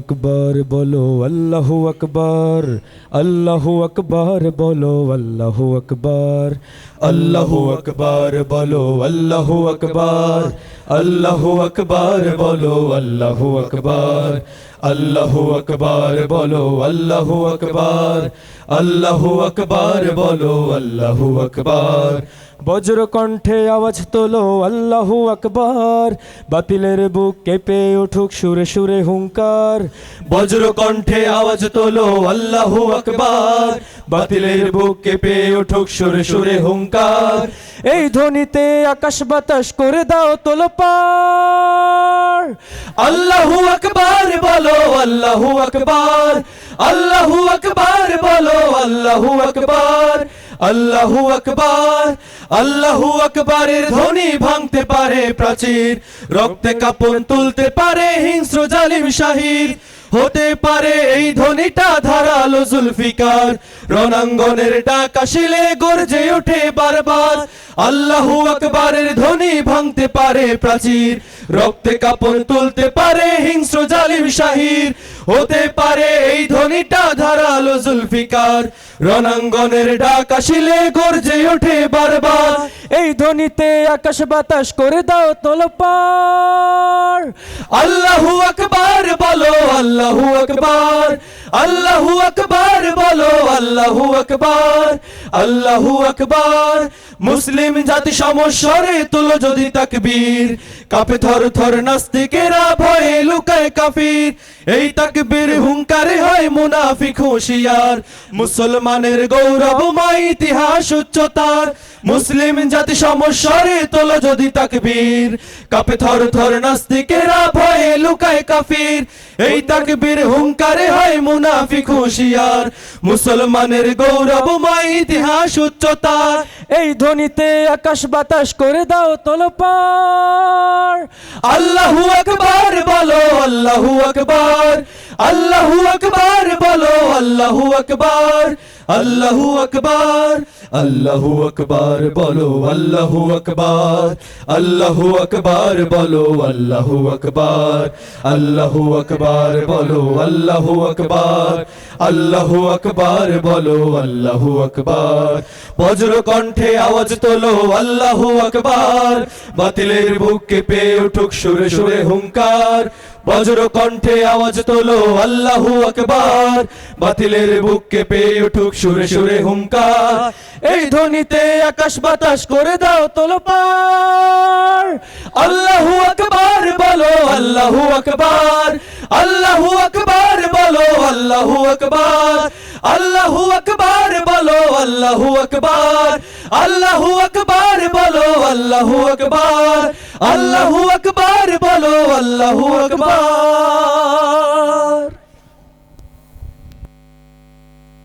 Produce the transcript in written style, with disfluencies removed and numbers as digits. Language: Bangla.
আকবার বলো আল্লাহু আকবার, আল্লাহু আকবার বলো আল্লাহু আকবার, আল্লাহু আকবার বলো আল্লাহু আকবার, আল্লাহু আকবার বলো আল্লাহু আকবার, আল্লাহু আকবার বলো আল্লাহু আকবার, আল্লাহু আকবার বলো আল্লাহু আকবার। বজ্র কণ্ঠে আওয়াজ তোলো আল্লাহু আকবার, বাতিলের বুক কেঁপে উঠুক সুরে সুরে হুঙ্কার। বজ্র কণ্ঠে আওয়াজ তোলো আল্লাহু আকবার, বাতিলের বুক কেঁপে উঠুক সুরে সুরে হুঙ্কার। এই ধ্বনিতে আকাশ বাতাস করে দাও তোলপাড়। আল্লাহু আকবার বলো আল্লাহু আকবার, আল্লাহু আকবার বলো আল্লাহু আকবার, আল্লাহু আকবার। আল্লাহু আকবারের ধ্বনি ভাঙতে পারে প্রাচীর, রক্তে কাঁপন তুলতে পারে হিংস্র জালিম শাহির। হতে পারে এই ধ্বনিটা ধারালো জুলফিকার, রণাঙ্গনের ডাক আসিলে গর্জে ওঠে বারবার। আল্লাহু আকবারের ধ্বনি ভাঙতে পারে প্রাচীর, রক্তে কাঁপন তুলতে পারে হিংস্র জালিম শাহির। হতে পারে এই ধ্বনিটা ধারালো জুলফিকার, রণাঙ্গনের ডাক আসিলে গর্জে ওঠে বারবার। এই ধ্বনিতে আকাশ বাতাস করে দাও তোলপাড়। আল্লাহু আকবার বলো আল্লাহু আকবার, আল্লাহু আকবার বলো আল্লাহু আকবার, আল্লাহু আকবার। মুসলিম জাতি সমস্বরে তুলো যদি তাকবীর, কাঁপে থর থর নাস্তিকেরা ভয়ে লুকায় কাফির। এই তাকবীর হুঙ্কারে হয় মুনাফিক হুঁশিয়ার, মুসলমানের গৌরবময় ইতিহাস উচ্চতার। মুসলিম জাতি সমস্বরে তোলো যদি তাকবীর, কাঁপে থর থর নাস্তিকেরা ভয়ে লুকায় কাফির। এই তাকবীর হুঙ্কারে হয় মুনাফিক হুঁশিয়ার, মুসলমানের গৌরবময় ইতিহাস উচ্চতার। এই ধ্বনিতে আকাশ বাতাস করে দাও তোলপাড়। আল্লাহু আকবার বলো আল্লাহু আকবার, আল্লাহু আকবার বলো আল্লাহু আকবার, আল্লাহু আকবার। আল্লাহু আকবার বলো আল্লাহু আকবার, আল্লাহু আকবার বলো আল্লাহু আকবার, আল্লাহু আকবার বলো আল্লাহু আকবার, আল্লাহু আকবার বলো আল্লাহু আকবার। বজ্র কণ্ঠে আওয়াজ তোলো আল্লাহু আকবার, বাতিলের বুক কেঁপে উঠুক সুরে সুরে হুঙ্কার। বজ্র কণ্ঠে আওয়াজ তোলো আল্লাহু আকবার, বাতিলের বুক কেঁপে উঠুক সুরে সুরে হুঙ্কার। এই ধ্বনিতে আকাশ বাতাস করে দাও তোলপাড়। আল্লাহু আকবার বলো আল্লাহু আকবার, আল্লাহু আকবার বলো আল্লাহু আকবার, আল্লাহু আকবার বলো আল্লাহু আকবার, আল্লাহু আকবার বলো আল্লাহু আকবার, আল্লাহু আকবার বলো আল্লাহু আকবার।